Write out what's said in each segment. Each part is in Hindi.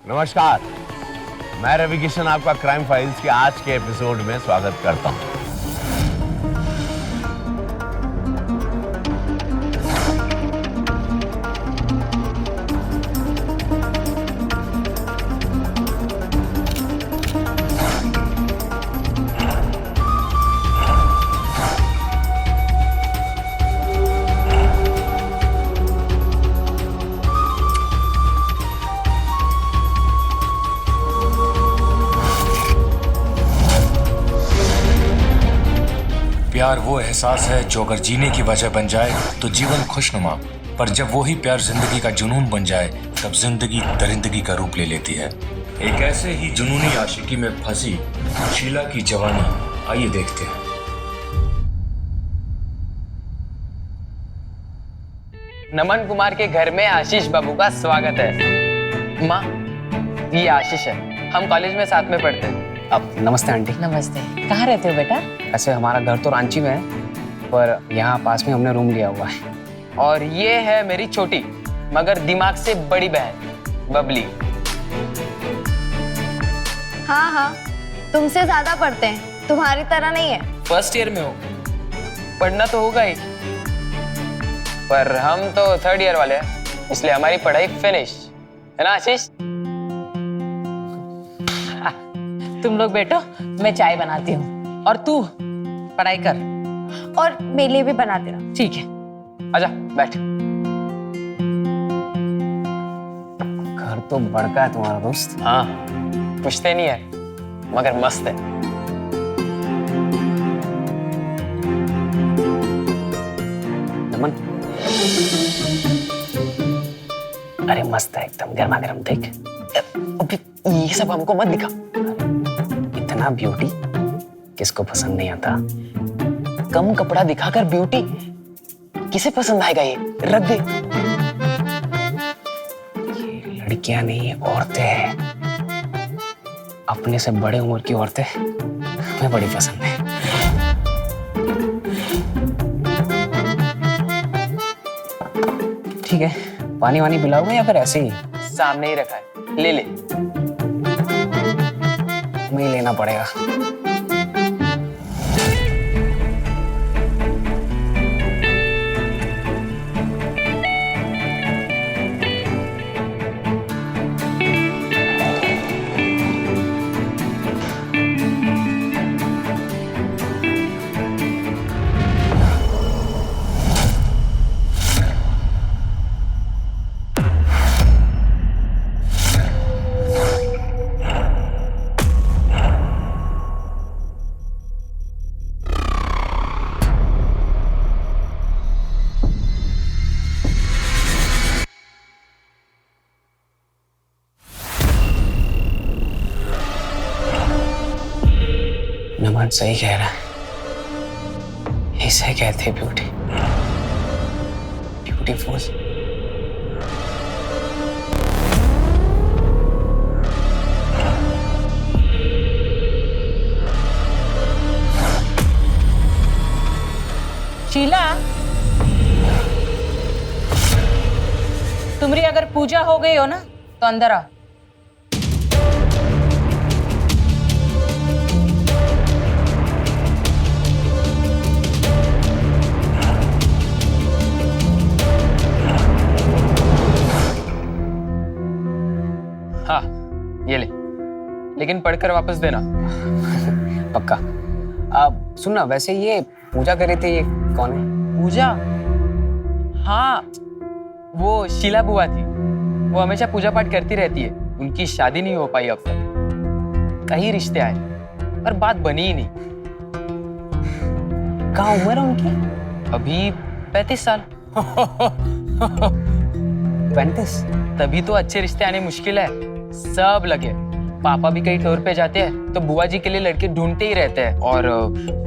नमस्कार, मैं रवि किशन आपका क्राइम फाइल्स के आज के एपिसोड में स्वागत करता हूं। प्यार वो एहसास है जो अगर जीने की वजह बन जाए तो जीवन खुशनुमा, पर जब वही प्यार जिंदगी का जुनून बन जाए तब जिंदगी दरिंदगी का रूप ले लेती है। एक ऐसे ही जुनूनी आशिकी में फंसी शीला की जवानी, आइए देखते हैं। नमन कुमार के घर में आशीष बाबू का स्वागत है। माँ, ये आशीष है, हम कॉलेज में साथ में पढ़ते हैं। अब नमस्ते आंटी। नमस्ते। कहाँ रहते हो बेटा? ऐसे हमारा घर तो रांची में है, पर यहाँ पास में हमने रूम लिया हुआ है। और ये है मेरी छोटी मगर दिमाग से बड़ी बहन बबली। हाँ, तुमसे ज्यादा पढ़ते हैं, तुम्हारी तरह नहीं है। फर्स्ट ईयर में हो, पढ़ना तो होगा ही, पर हम तो थर्ड ईयर वाले हैं, इसलिए हमारी पढ़ाई फिनिश है ना आशीष? तुम लोग बैठो, मैं चाय बनाती हूँ और तू पढ़ाई कर। और मेरे लिए भी बना देना। ठीक है, आजा बैठ। घर तो बड़का है तुम्हारा दोस्त। हाँ, पूछते नहीं है मगर मस्त है। नमन, अरे मस्त है एकदम, गर्मा गर्म। देख अभी ये सब हमको मत दिखा। इतना ब्यूटी किसको पसंद नहीं आता। कम कपड़ा दिखाकर ब्यूटी किसे पसंद आएगा? ये रख दे। ये लड़कियां नहीं, औरतें हैं। अपने से बड़े उम्र की औरतें हमें बड़ी पसंद है। ठीक है, पानी वानी पिलाओगे या फिर ऐसे ही? सामने ही रखा है, ले ले। हमें ही लेना पड़ेगा। नमन सही कह रहा है, इसे कहते ब्यूटी, ब्यूटीफुल। शीला, तुम्हारी अगर पूजा हो गई हो ना तो अंदर आओ। हाँ, ये ले, लेकिन पढ़कर वापस देना। पक्का। अब सुनना, वैसे ये पूजा कर रहे थे, ये कौन है? पूजा? हाँ, वो शीला बुआ थी। वो हमेशा पूजा पाठ करती रहती है। उनकी शादी नहीं हो पाई अब तक। कई रिश्ते आए पर बात बनी ही नहीं। कहाँ उम्र है उनकी? अभी 35 साल। 35? तभी तो अच्छे रिश्ते आने मुश्किल है। सब लगे। पापा भी कई टूर पे जाते हैं तो बुआ जी के लिए लड़के ढूंढते ही रहते हैं, और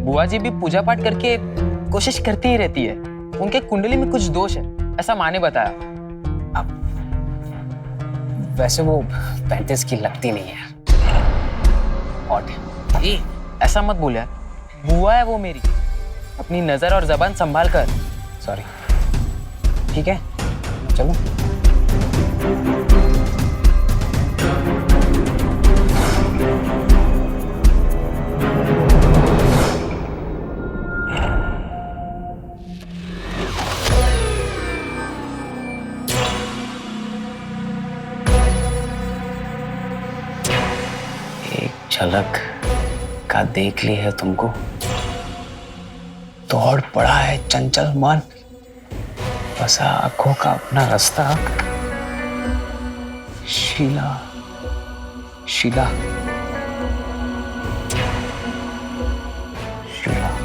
बुआ जी भी पूजा पाठ करके कोशिश करती ही रहती है। उनके कुंडली में कुछ दोष है, ऐसा माँ ने बताया। अब वैसे वो 35 की लगती नहीं है। और ऐसा मत बोल यार, बुआ है वो मेरी। अपनी नजर और जबान संभाल कर। सॉरी। ठीक है, चलो। झलक का देख ली है तुमको, दौड़ पड़ा है चंचल मन, बसा आंखों का अपना रास्ता। शीला, शीला, शीला।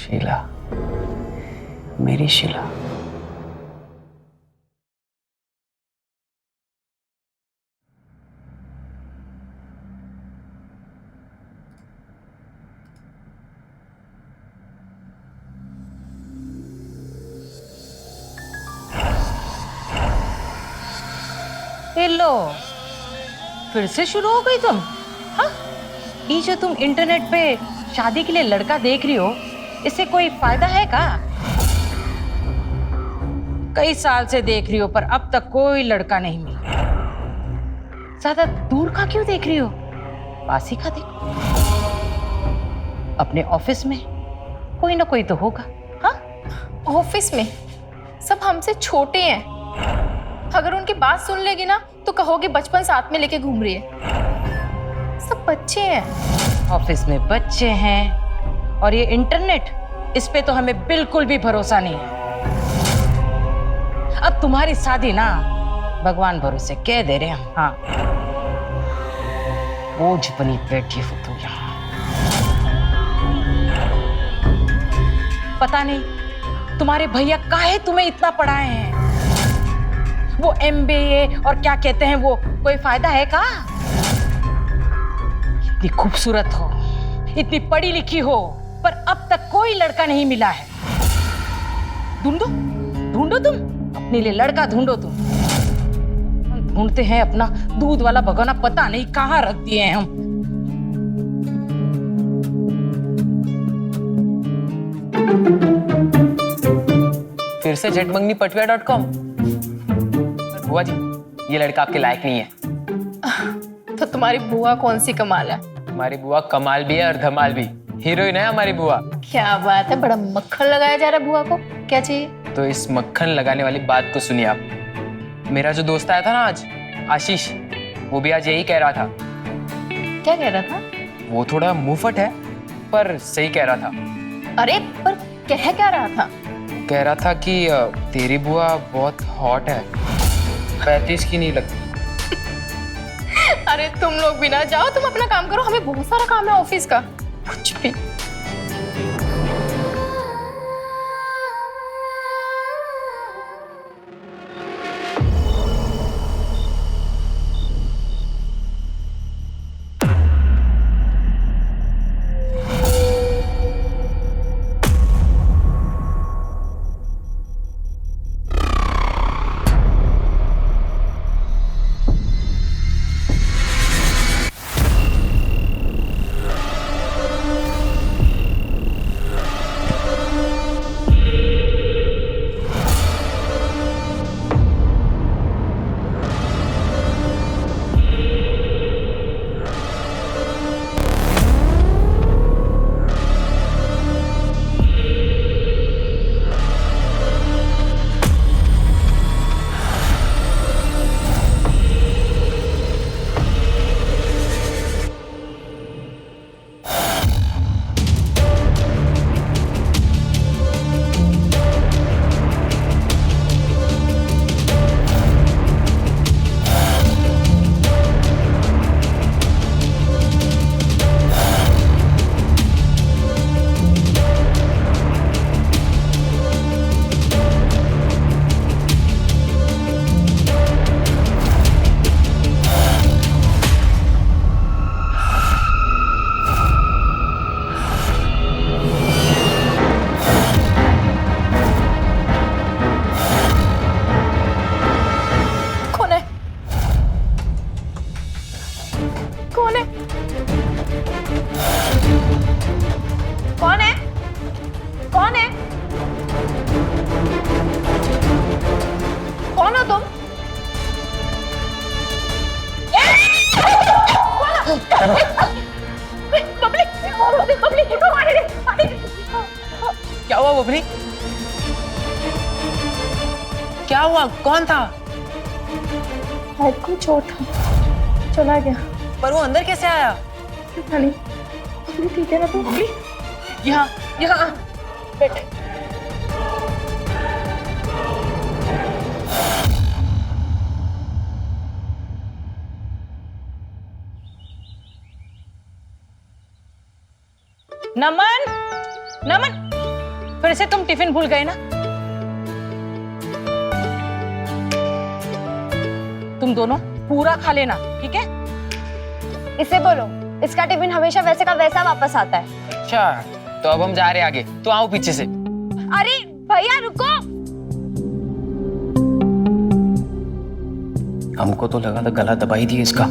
शीला, मेरी शीला। लो, फिर से शुरू हो गई तुम? हाँ, ये जो तुम इंटरनेट पे शादी के लिए लड़का देख रही हो, इससे कोई फायदा है का? कई साल से देख रही हो पर अब तक कोई लड़का नहीं मिला। ज्यादा दूर का क्यों देख रही हो? पास ही का देखो। अपने ऑफिस में कोई ना कोई तो होगा। हाँ, ऑफिस में सब हमसे छोटे हैं। अगर उनकी बात सुन लेगी ना तो कहोगे बचपन साथ में लेके घूम रही है। सब बच्चे हैं। ऑफिस में बच्चे हैं और ये इंटरनेट, इस पे तो हमें बिल्कुल भी भरोसा नहीं है। अब तुम्हारी शादी ना भगवान भरोसे कह दे रहे हैं। हाँ, बोझ बनी बैठी हो तू यहाँ। पता नहीं तुम्हारे भैया काहे तुम्हें इतना पढ़ाए हैं। वो MBA और क्या कहते हैं वो, कोई फायदा है का? इतनी खूबसूरत हो, इतनी पढ़ी लिखी हो, पर अब तक कोई लड़का नहीं मिला है। ढूंढो, ढूंढो, तुम अपने लिए लड़का ढूंढो। तुम ढूंढते हैं अपना दूध वाला भगोना, पता नहीं कहाँ रख दिए हैं हम। फिर से झटमंगनीपटुआ.com। बुआ जी, ये लड़का आपके लायक नहीं है। तो तुम्हारी बुआ कौन सी कमाल है? हमारी बुआ कमाल भी है और धमाल भी। हीरोइन है हमारी बुआ। क्या बात है, बड़ा मक्खन लगाया जा रहा है बुआ को। क्या चाहिए? तो इस मक्खन लगाने वाली बात को सुनिए आप। मेरा जो दोस्त आया था ना आज, आशीष, वो भी आज यही कह रहा था। क्या कह रहा था? वो थोड़ा मुंहफट है पर सही कह रहा था। अरे पर कह क्या रहा था? कह रहा था कि तेरी बुआ बहुत हॉट है, 35 की नहीं लगती। अरे तुम लोग भी ना जाओ, तुम अपना काम करो, हमें बहुत सारा काम है ऑफिस का। कुछ भी। क्या हुआ बबली? क्या हुआ? कौन था? हेड को चोट है, चला गया। पर वो अंदर कैसे आया? पता नहीं। बबली ठीक है ना तू? बबली यहाँ यहाँ बेटे। नमन, नमन, फिर से तुम टिफिन भूल गए ना? तुम दोनों पूरा खा लेना, ठीक है? इसे बोलो, इसका टिफिन हमेशा वैसे का वैसा वापस आता है। अच्छा, तो अब हम जा रहे हैं आगे, तो आओ पीछे से। अरे भैया रुको। हमको तो लगा था गला दबाई दिए इसका।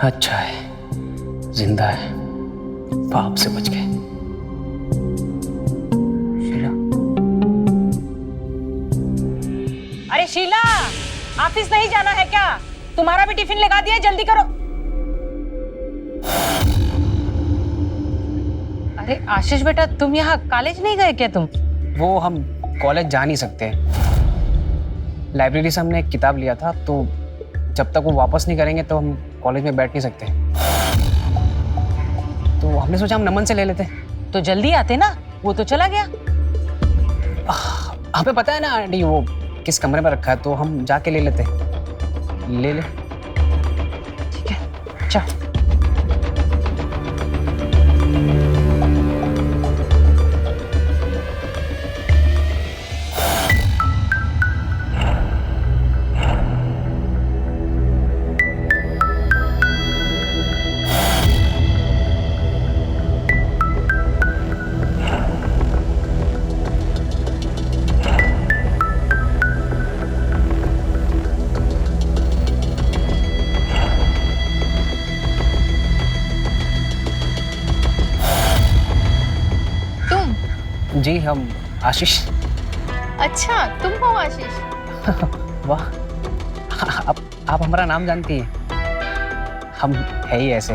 अच्छा है, जिंदा है, पाप से बच गए। शीला, अरे शीला, ऑफिस नहीं जाना है क्या? तुम्हारा भी टिफिन लगा दिया, जल्दी करो। अरे आशीष बेटा, तुम यहाँ कॉलेज नहीं गए क्या तुम? वो हम कॉलेज जा नहीं सकते। लाइब्रेरी से हमने एक किताब लिया था, तो जब तक वो वापस नहीं करेंगे तो हम कॉलेज में बैठ नहीं सकते। तो हमने सोचा हम नमन से ले लेते। तो जल्दी आते ना, वो तो चला गया। हमें पता है ना आंटी वो किस कमरे में रखा है, तो हम जाके ले लेते। ले ले। ठीक है, चल। जी, हम आशीष। अच्छा, तुम हो आशीष? वाह, आप हमारा नाम जानती हैं। हम है ही ऐसे,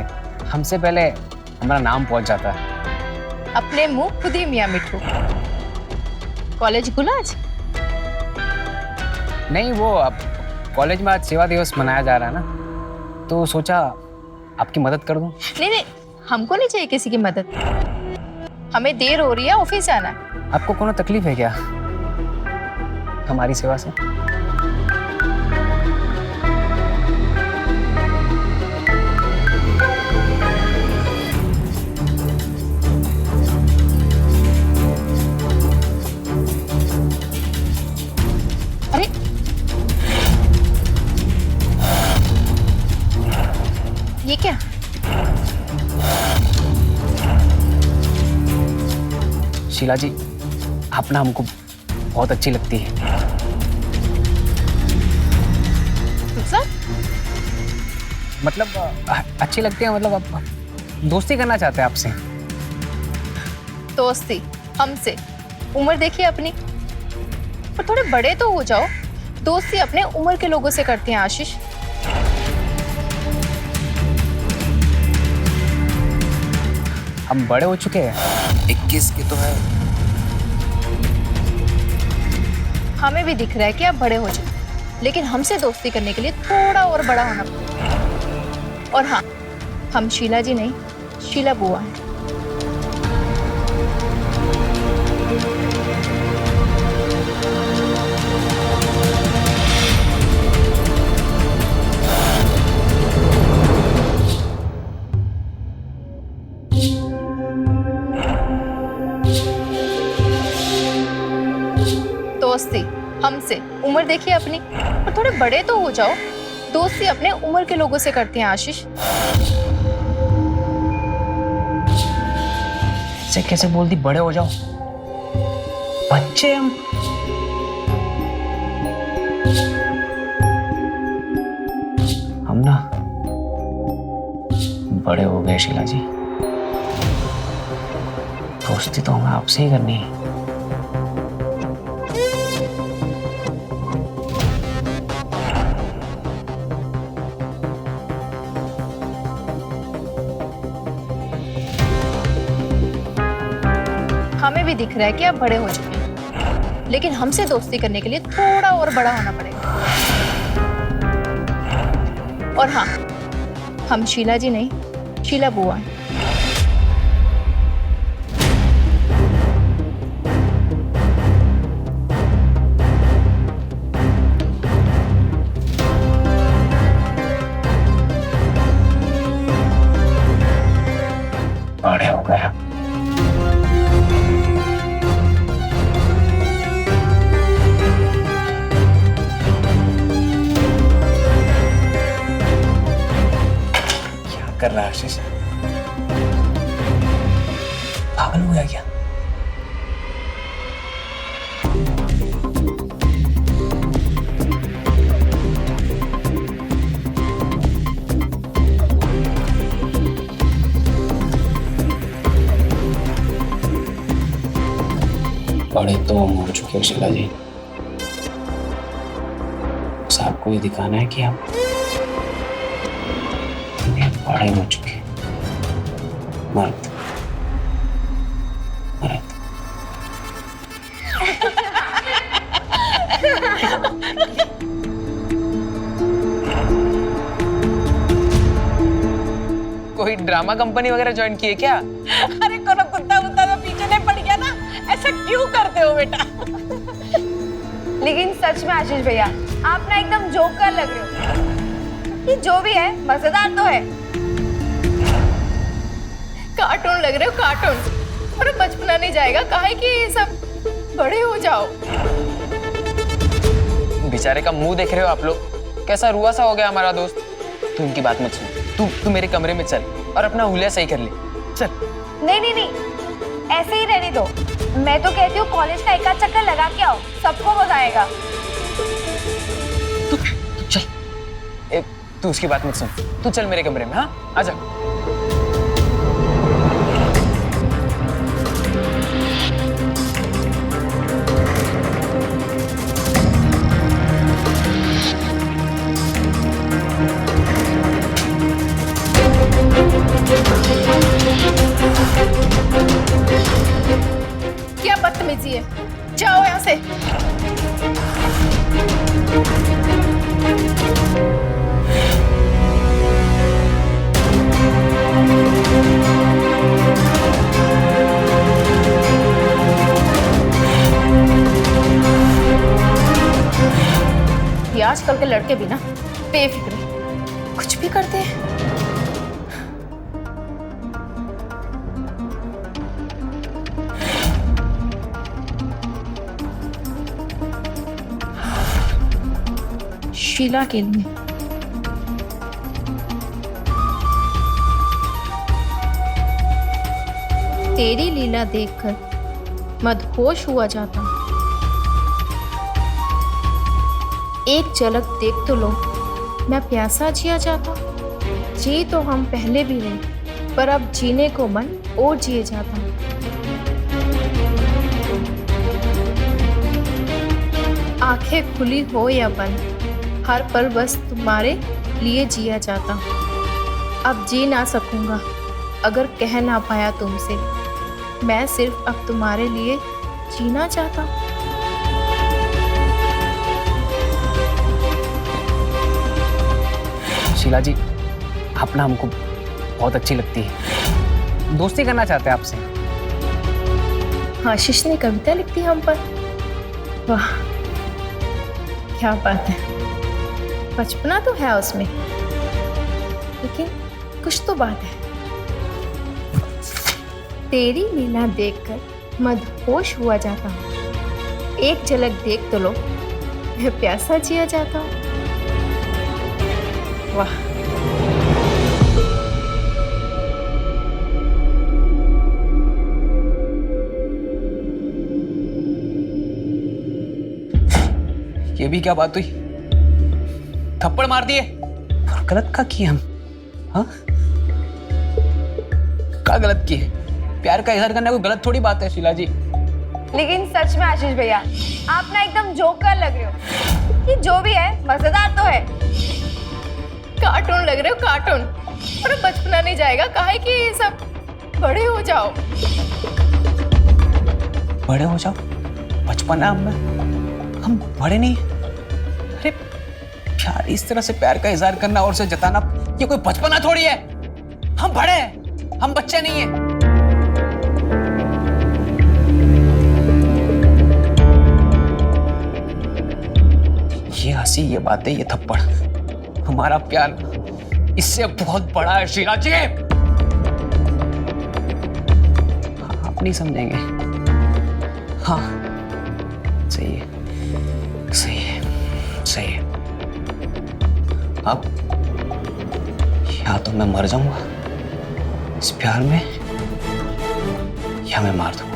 हमसे पहले हमारा नाम पहुंच जाता है। अपने मुंह खुद ही मियां मिठू। कॉलेज गुलाज? नहीं, वो अब कॉलेज में आज सेवा दिवस मनाया जा रहा है ना, तो सोचा आपकी मदद कर दूं। नहीं नहीं, हमको नहीं चाहिए किसी की मदद। हमें देर हो रही है, ऑफिस जाना है। आपको कोनो तकलीफ है क्या हमारी सेवा से? अरे ये क्या? शीला जी, आप ना हमको बहुत अच्छी लगती है। रुखसार? मतलब अच्छी लगती है, मतलब आप दोस्ती करना चाहते हैं आपसे। दोस्ती हमसे? उम्र देखिए अपनी, पर थोड़े बड़े तो हो जाओ। दोस्ती अपने उम्र के लोगों से करते हैं आशीष। हम बड़े हो चुके हैं। 21 के तो है। हमें भी दिख रहा है कि आप बड़े हो चुके, लेकिन हमसे दोस्ती करने के लिए थोड़ा और बड़ा होना पड़ेगा। और हाँ, हम शीला जी नहीं, शीला बुआ हैं। दोस्ती हमसे? उम्र देखिए अपनी, और थोड़े बड़े तो हो जाओ। दोस्ती अपने उम्र के लोगों से करते हैं आशीष। से कैसे बोलती बड़े हो जाओ? बच्चे हम ना बड़े हो गए शीला जी। दोस्ती तो हमें आपसे ही करनी है। हमें भी दिख रहा है कि आप बड़े हो चुके हैं, लेकिन हमसे दोस्ती करने के लिए थोड़ा और बड़ा होना पड़ेगा। और हाँ, हम शीला जी नहीं, शीला बुआ हैं। बड़े हो गए। कर रहा है आशीष? पागल हो गया क्या? बड़े तो हम हो चुके हो शीला जी। बस आपको ये दिखाना है कि आप बड़े हो चुके। मर्द मर्द। कोई ड्रामा कंपनी वगैरह ज्वाइन की है क्या? अरे कोनो कुत्ता वुत्ता तो पीछे नहीं पड़ गया ना? ऐसा क्यों करते हो बेटा? लेकिन सच में आशीष भैया, आप ना एकदम जोकर लग रहे हो। ये जो भी है मजेदार तो है। कार्टून लग रहे हो, कार्टून। और बचपना नहीं जाएगा, काहे कि ये सब बड़े हो जाओ। बेचारे का मुंह देख रहे हो आप लोग? कैसा रुआ सा हो गया हमारा दोस्त। तू इनकी बात मत सुन। तू मेरे कमरे में चल और अपना हुलिया सही कर ले। चल। नहीं नहीं नहीं, ऐसे ही रहने दो। मैं तो कहती हूँ कॉलेज का एक आध चक्कर लगा के आओ, सबको मजा आएगा। तू चल। तू उसकी बात मत सुन। तू चल मेरे कमरे में। हाँ, आजा। क्या बदतमीजी है, जाओ यहाँ से। आजकल के लड़के भी ना बेफिक्र कुछ भी करते हैं। शीला के लिए तेरी लीला देखकर मदहोश हुआ जाता। एक झलक देख तो लो, मैं प्यासा जिया जाता। जी तो हम पहले भी रहे, पर अब जीने को मन और जिए जाता। आंखें खुली हो या बंद, हर पल बस तुम्हारे लिए जिया जाता। अब जी ना सकूंगा अगर कह ना पाया तुमसे, मैं सिर्फ अब तुम्हारे लिए जीना चाहता। शीला जी, आप ना हमको बहुत अच्छी लगती है, दोस्ती करना चाहते हैं आपसे। आशीष ने कविता लिख दी हम पर। वाह क्या बात है। बचपना तो है उसमें, लेकिन कुछ तो बात है। तेरी लीला देखकर मदहोश हुआ जाता हूँ। एक झलक देख तो लो, मैं प्यासा जिया जाता हूँ। वाह ये भी क्या बात हुई? थप्पड़ मार दिए और गलत का किए हम? हाँ, क्या गलत किए? प्यार का इजहार करना कोई गलत थोड़ी बात है शीला जी। लेकिन सच में आशीष भैया, आप ना एकदम जोकर लग रहे हो। ये जो भी है मजेदार तो है। कार्टून लग रहे हो, कार्टून। और अब बचपना नहीं जाएगा, काहे कि ये सब बड़े हो जाओ। बड़े हो जाओ? बचपन है हम बड़े नहीं। अरे प्यार, इस तरह से प्यार का इजहार करना और उसे जताना, ये कोई बचपना थोड़ी है। हम बड़े हैं, हम बच्चे नहीं हैं। ये हंसी, ये बातें, ये थप्पड़, हमारा प्यार इससे बहुत बड़ा है शीला जी। आप नहीं समझेंगे। हाँ सही है, सही है, सही है। अब या तो मैं मर जाऊंगा इस प्यार में, या मैं मार दूंगा।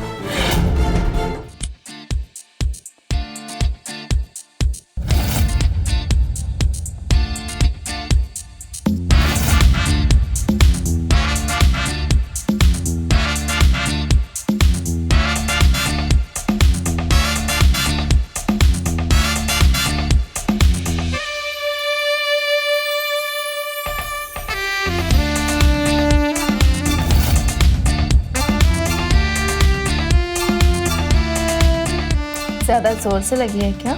ज्यादा जोर से लगी है क्या?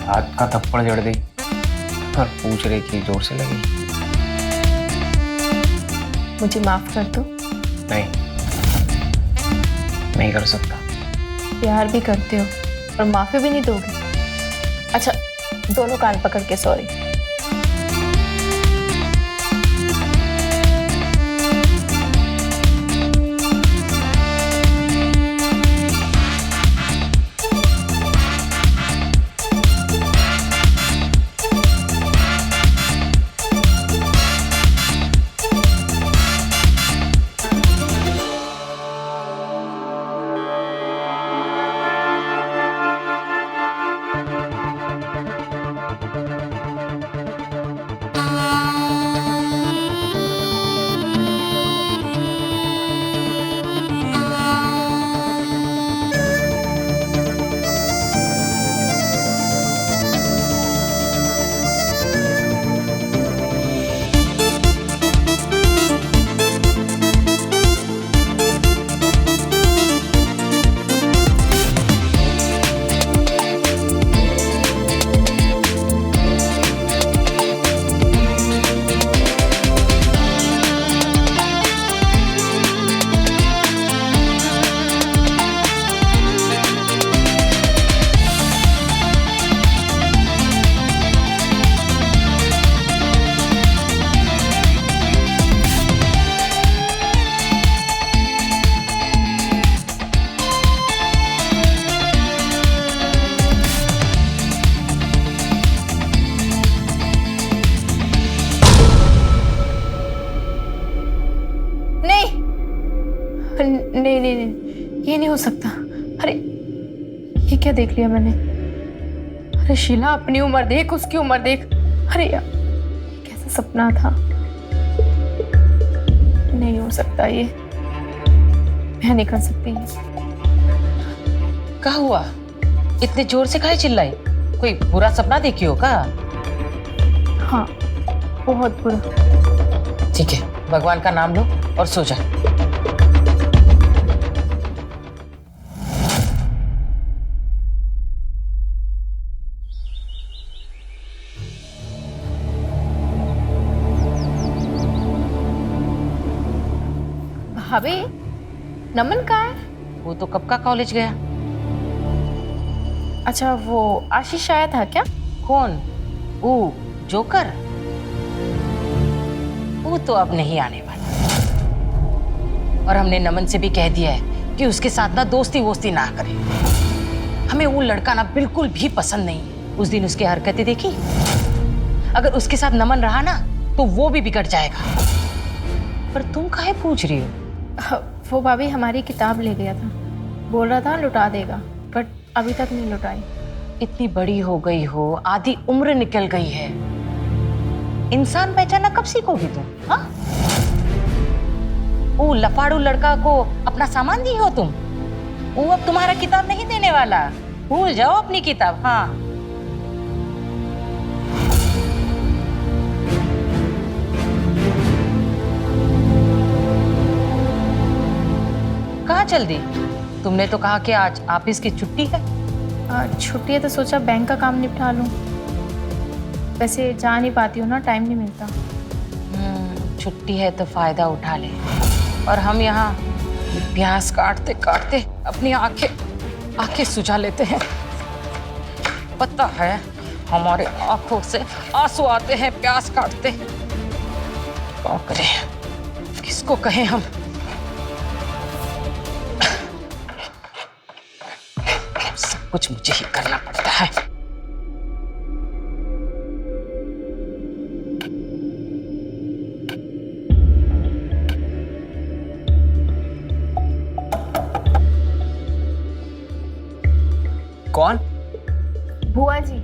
हाथ का थप्पड़ जड़ दी और पूछ रही थी जोर से लगी। मुझे माफ कर दो। नहीं कर सकता। प्यार भी करते हो और माफी भी नहीं दोगे? अच्छा, दोनों कान पकड़ के सॉरी। नहीं नहीं नहीं, ये नहीं हो सकता। अरे ये क्या देख लिया मैंने? अरे शीला, अपनी उम्र देख, उसकी उम्र देख। अरे यार, ये कैसा सपना था? नहीं हो सकता ये, मैं नहीं कर सकती ये। क्या हुआ? इतने जोर से काहे चिल्लाई? कोई बुरा सपना देखी हो का? हाँ, बहुत बुरा। ठीक है, भगवान का नाम लो और सो जा। भाभी, नमन कहाँ है? वो तो कब का कॉलेज गया। अच्छा, वो आशीष आया था क्या? कौन? वो जोकर? वो तो अब नहीं आने वाला। और हमने नमन से भी कह दिया है कि उसके साथ ना दोस्ती वोस्ती ना करे। हमें वो लड़का ना बिल्कुल भी पसंद नहीं है। उस दिन उसकी हरकतें देखी? अगर उसके साथ नमन रहा ना तो वो भी बिगड़ जाएगा। पर तुम काहे पूछ रही हो? वो भाभी हमारी किताब ले गया था, बोल रहा था लुटा देगा, बट अभी तक नहीं लुटाई। इतनी बड़ी हो गई हो, आधी उम्र निकल गई है, इंसान पहचाना कब सीखोगी तुम? हाँ, वो लफाड़ू लड़का को अपना सामान दी हो तुम? वो अब तुम्हारा किताब नहीं देने वाला। भूल जाओ अपनी किताब। हाँ, कहाँ चल दी? तुमने तो कहा कि आज ऑफिस की छुट्टी है। छुट्टी है तो सोचा बैंक का काम निपटा लूं। वैसे जा नहीं पाती हूँ ना, टाइम नहीं मिलता। छुट्टी है तो फायदा उठा ले। और हम यहाँ प्यास काटते काटते अपनी आंखें सुझा लेते हैं। पता है, हमारे आंखों से आंसू आते हैं प्यास काटते। क्या करें, किसको कहें हम? सब कुछ मुझे ही करना पड़ता है। कौन? बुआ जी।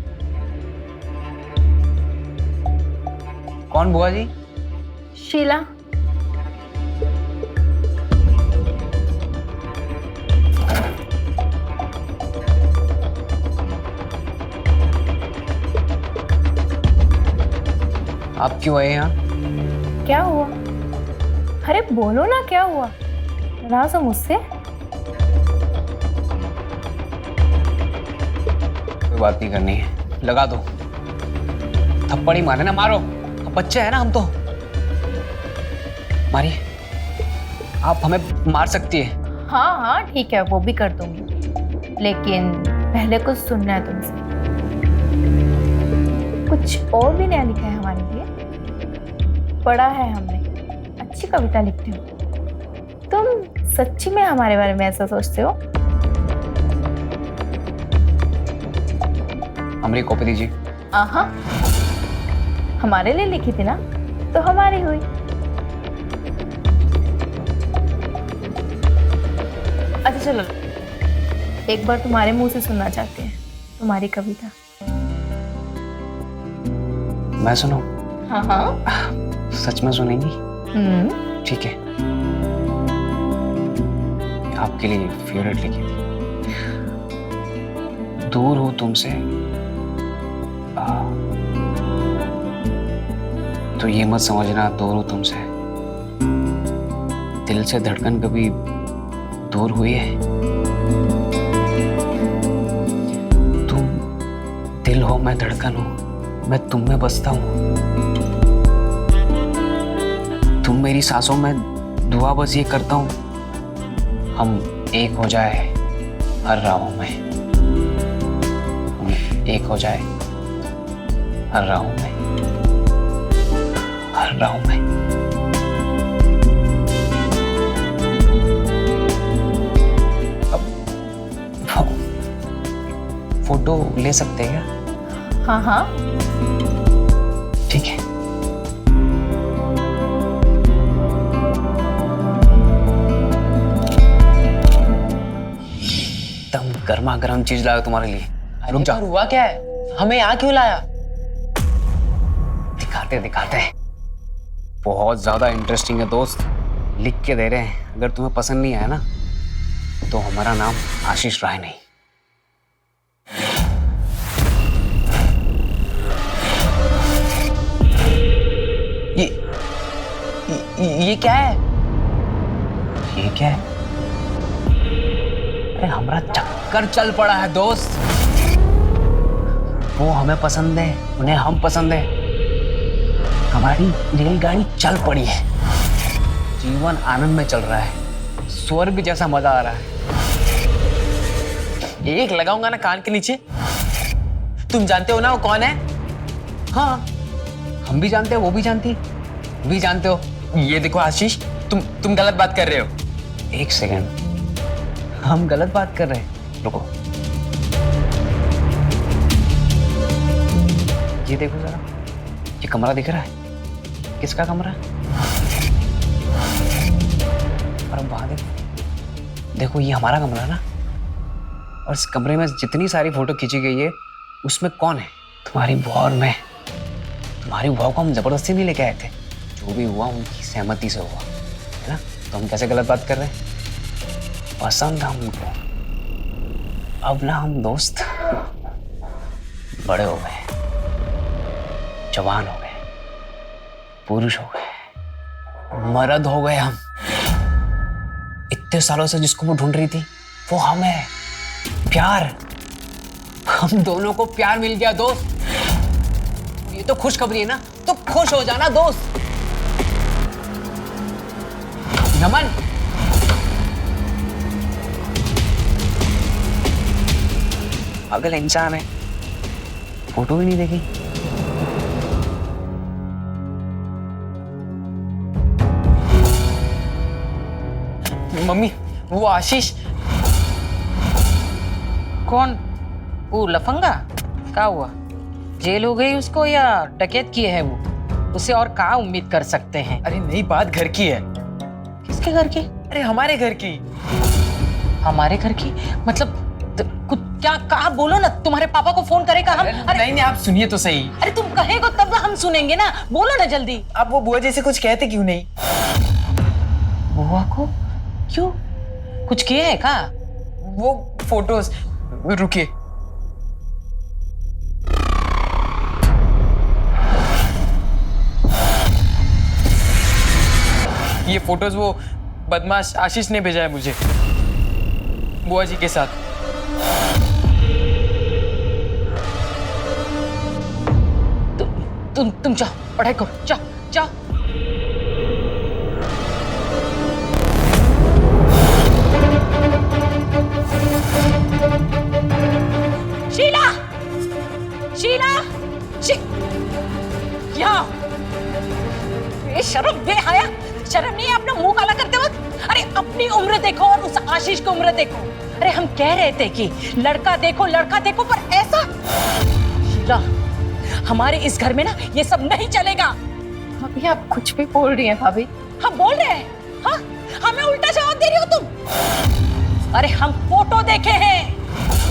कौन बुआ जी? शीला। आप क्यों आए यहाँ? क्या हुआ? अरे बोलो ना, क्या हुआ? नाराज हो मुझसे? कोई बात नहीं करनी है, लगा दो। थप्पड़ ही मारे ना, मारो। अब बच्चे हैं ना हम तो। मारिए, आप हमें मार सकती है। हाँ हाँ ठीक है, वो भी कर दूंगी, लेकिन पहले कुछ सुनना है तुमसे। कुछ और भी नया लिखा है हमारे लिए, पढ़ा है हमने। अच्छी कविता लिखते हो तुम। सच्ची में हमारे बारे में ऐसा सोचते हो? हमारी कॉपी दीजिए। आहा, हमारे लिए लिखी थी ना, तो हमारी हुई। अच्छा चलो, एक बार तुम्हारे मुंह से सुनना चाहते हैं तुम्हारी कविता। मैं सुनाऊं? हाँ हाँ। सच में सुनेंगी? ठीक है, आपके लिए फेवरेट लिखी थी। दूर हूं तुमसे तो ये मत समझना दूर हूं तुमसे। दिल से धड़कन कभी दूर हुई है? तुम दिल हो, मैं धड़कन हूं, मैं तुम में बसता हूं। तुम मेरी सांसों में, दुआ बस ये करता हूं, हम एक हो जाए हर राहों में। हम एक हो जाए हर राहों में, हर राहों में। अब फोटो ले सकते हैं क्या? हाँ हाँ ठीक है। गर्मा गर्म चीज लाया तुम्हारे लिए। रुक जा, पर हुआ क्या है? हमें यहाँ क्यों लाया? दिखाते दिखाते। बहुत ज्यादा इंटरेस्टिंग है दोस्त, लिख के दे रहे हैं। अगर तुम्हें पसंद नहीं आया ना तो हमारा नाम आशीष राय नहीं। ये क्या है? ये क्या है? अरे हमारा चक्कर चल पड़ा है दोस्त। वो हमें पसंद है, उन्हें हम पसंद है। हमारी रेलगाड़ी चल पड़ी है। जीवन आनंद में चल रहा है, स्वर्ग जैसा मजा आ रहा है। एक लगाऊंगा ना कान के नीचे। तुम जानते हो ना वो कौन है? हाँ, हम भी जानते हैं, वो भी जानती, भी जानते हो। ये देखो आशीष, तुम गलत बात कर रहे हो। एक सेकंड, हम गलत बात कर रहे हैं? रुको, ये देखो जरा, ये कमरा दिख रहा है? किसका कमरा है? और अब वहां देखो, ये हमारा कमरा है ना। और इस कमरे में जितनी सारी फोटो खींची गई है उसमें कौन है? तुम्हारी बुआ और मैं। तुम्हारी बुआ को हम जबरदस्ती नहीं लेके आए थे, जो भी हुआ उनकी सहमति से हुआ है ना। तो हम कैसे गलत बात कर रहे हैं? पसंद है हमको। अब ना हम दोस्त बड़े हो गए, जवान हो गए, पुरुष हो गए, मर्द हो गए हम। इतने सालों से जिसको वो ढूंढ रही थी वो हम है। प्यार, हम दोनों को प्यार मिल गया दोस्त। ये तो खुशखबरी है ना, तो खुश हो जाना दोस्त। नमन, पागल इंसान है, फोटो भी नहीं देखी। मम्मी, वो आशीष। कौन? वो लफंगा? क्या हुआ? जेल हो गई उसको या डकैत किए है वो? उसे और क्या उम्मीद कर सकते हैं? अरे नहीं, बात घर की है। किसके घर की? अरे हमारे घर की। हमारे घर की मतलब कुछ क्या कहा? बोलो ना, तुम्हारे पापा को फोन करेगा हम? अरे नहीं, आप सुनिए तो सही। अरे तुम कहेगो तब हम सुनेंगे ना, बोलो ना जल्दी। आप वो बुआ जैसे कुछ कहते क्यों नहीं? बुआ को क्यों? कुछ किया है क्या? वो फोटोज, रुकिए। ये फोटोज वो बदमाश आशीष ने भेजा है मुझे, बुआ जी के साथ। तुम जाओ, पढ़ाई करो, जाओ जाओ। शीला, शीला, यहाँ बेशरम, बेहया, शर्म नहीं है अपना मुंह काला करते वक्त? अरे अपनी उम्र देखो और उस आशीष की उम्र देखो। अरे हम कह रहे थे कि लड़का देखो, लड़का देखो, पर ऐसा। शीला, हमारे इस घर में ना ये सब नहीं चलेगा। भाभी आप कुछ भी बोल रही हैं भाभी। हम बोल रहे हैं? हाँ, हमें उल्टा जवाब दे रही हो तुम। अरे हम फोटो देखे हैं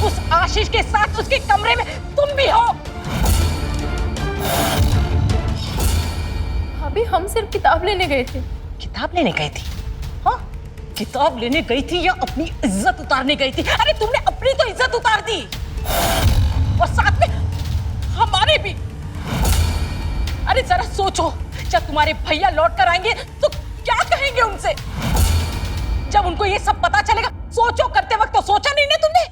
उस आशीष के साथ, उसके कमरे में तुम भी हो। भाभी हम सिर्फ किताब लेने गए थे। किताब लेने गई थी? हाँ, किताब लेने गई थी या अपनी इज्जत उतारने गई थी? अरे तुमने अपनी तो इज्जत उतार दी और साथ में हमारे भी। अरे जरा सोचो, जब तुम्हारे भैया लौट कर आएंगे तो क्या कहेंगे उनसे? जब उनको ये सब पता चलेगा। सोचो, करते वक्त तो सोचा नहीं ना तुमने?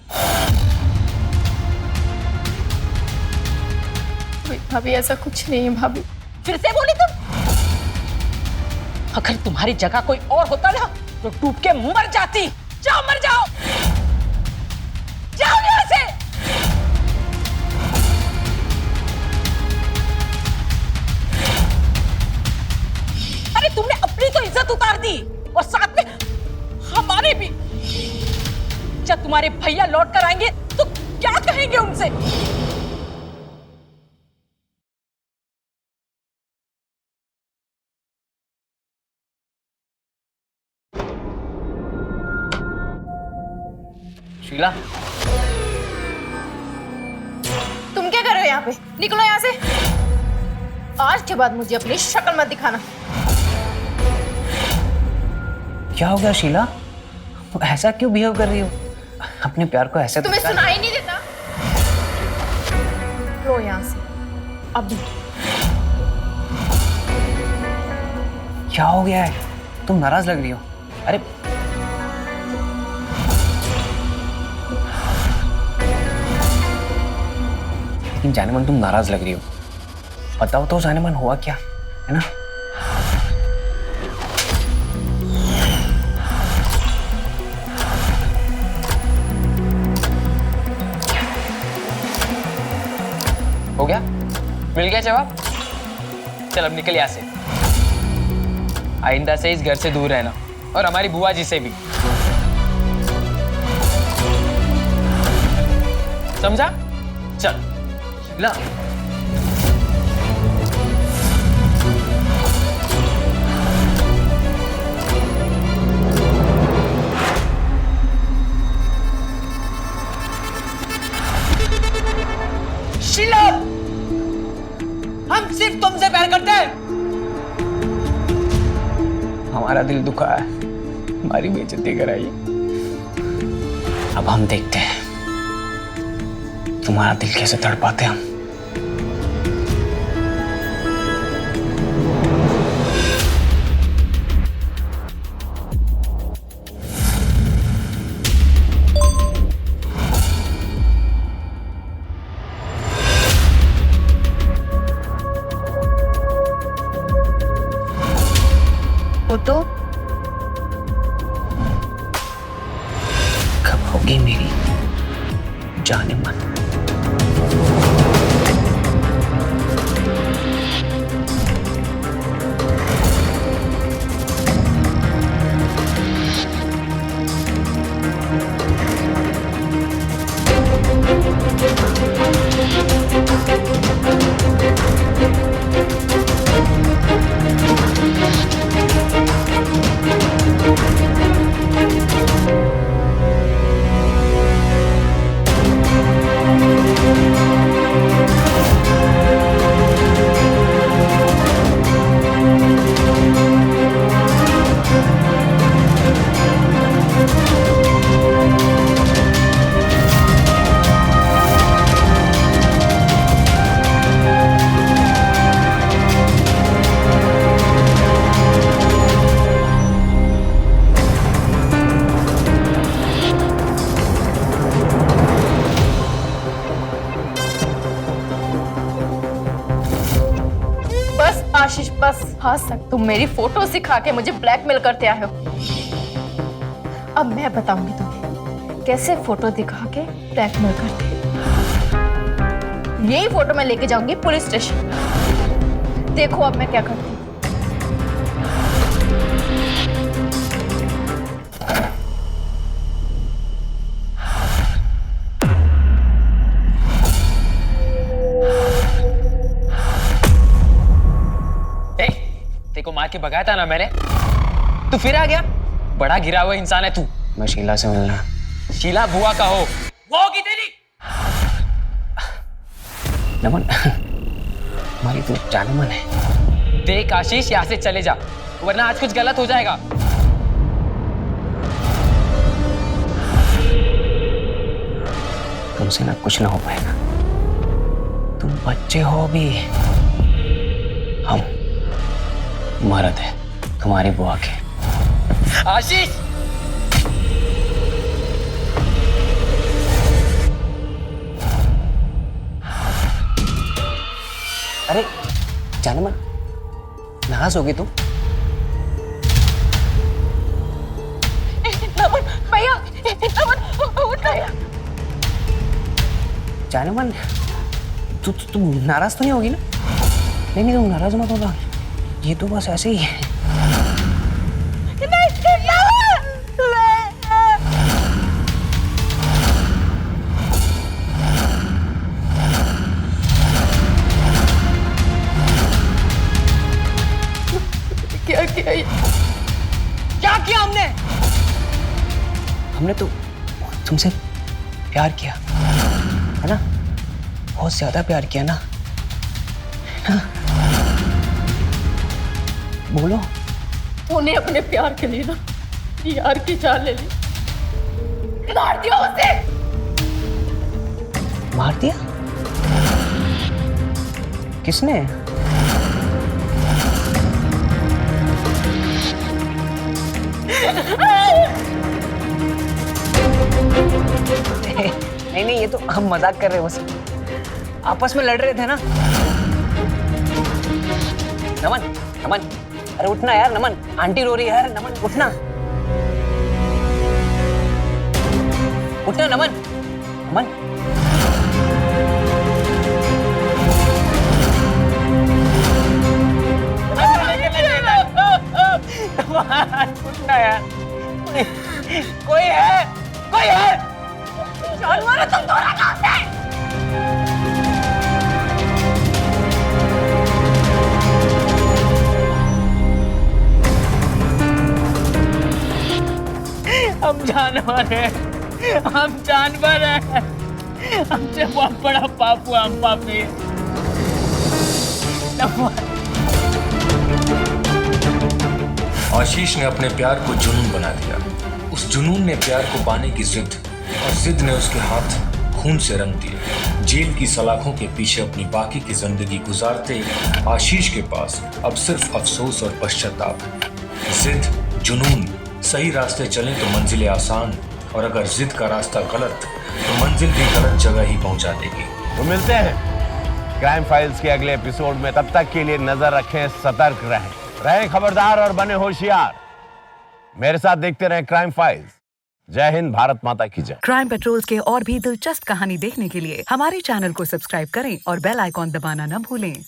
भाभी ऐसा कुछ नहीं है भाभी। फिर से बोली तुम? अगर तुम्हारी जगह कोई और होता ना तो डूब के मर जाती। जाओ, मर जाओ, जाओ यहां से। अरे तुमने अपनी तो इज्जत उतार दी और साथ में हमारे भी। जब तुम्हारे भैया लौट कर आएंगे तो क्या कहेंगे उनसे? शीला, हो यहाँ पे? निकलो यहाँ से। आज के बाद मुझे अपनी शक्ल मत दिखाना। क्या हो गया शीला? ऐसा क्यों बिहेव कर रही हो? अपने प्यार को ऐसे तुम्हें सुनाई नहीं देता? लो यहाँ से अभी। क्या हो गया है? तुम नाराज लग रही हो। अरे लेकिन जाने मन तुम नाराज लग रही हो। बताओ तो जाने मन हुआ क्या है ना? हो गया? मिल गया जवाब? चल अब निकल यहाँ से। आइंदा से इस घर से दूर रहना और हमारी बुआ जी से भी। समझा? चल। ला शीला, हम सिर्फ तुमसे प्यार करते हैं। हमारा दिल दुखा है, हमारी बेइज्जती कराई। अब हम देखते हैं तुम्हारा दिल कैसे तड़पाते हम। तो कब होगी मेरी जाने मन? आशीष बस हाँ सक तुम मेरी फोटो सिखा के मुझे ब्लैकमेल करते आए हो। अब मैं बताऊंगी तुम्हें कैसे फोटो दिखा के ब्लैकमेल करते हैं। यही फोटो मैं लेके जाऊंगी पुलिस स्टेशन। देखो अब मैं क्या करती हूँ। को मार के भगाया था ना मैंने, तू फिर आ गया। बड़ा गिरा हुआ इंसान है तू। मैं शीला से मिलना। शीला बुआ का हो, वो होगी तेरी। नमन, हमारी तो जाने मन है। देख आशीष, यहाँ से चले जा वरना आज कुछ गलत हो जाएगा। तुमसे ना कुछ ना हो पाएगा। तुम बच्चे हो भी, हम मर्द है तुम्हारी बुआ के। आशीष, अरे जाने मन, नाराज होगी तुम? भैया, उठ भैया। जाने मन, तुम नाराज तो नहीं होगी ना? नहीं, तुम नाराज मत होना। ये तो बस ऐसे ही है। क्या किया ये? क्या किया हमने? हमने तो तुमसे प्यार किया है ना? बहुत ज्यादा प्यार किया ना? हाँ? बोलो। तूने अपने प्यार के लिए ना यार की जान ले ली, मार दिया उसे। मार दिया? किसने? नहीं नहीं, ये तो हम मजाक कर रहे हैं, बस आपस में लड़ रहे थे ना। नमन, नमन, अरे उठना यार नमन, आंटी रो रही है यार। नमन उठना, उठना नमन, नमन। उठना यार, कोई है, कोई है। जानवर तुम दोनों कहां से? हम जानवर हैं, हम जानवर हैं। हमसे बहुत बड़ा पाप हुआ, हम पापी। आशीष ने अपने प्यार को जुनून बना दिया। उस जुनून ने प्यार को पाने की जिद, और जिद ने उसके हाथ खून से रंग दिए। जेल की सलाखों के पीछे अपनी बाकी की जिंदगी गुजारते आशीष के पास अब सिर्फ अफसोस और पश्चाताप है। जिद, जुनून, सही रास्ते चलें तो मंजिलें आसान, और अगर जिद का रास्ता गलत तो मंजिल भी गलत जगह ही पहुंचा देगी। तो मिलते हैं क्राइम फाइल्स के अगले एपिसोड में। तब तक के लिए नजर रखें, सतर्क रहें खबरदार और बने होशियार। मेरे साथ देखते रहें क्राइम फाइल्स। जय हिंद, भारत माता की जय। क्राइम पेट्रोल्स के और भी दिलचस्प कहानी देखने के लिए हमारे चैनल को सब्सक्राइब करें और बेल आइकॉन दबाना न भूलें।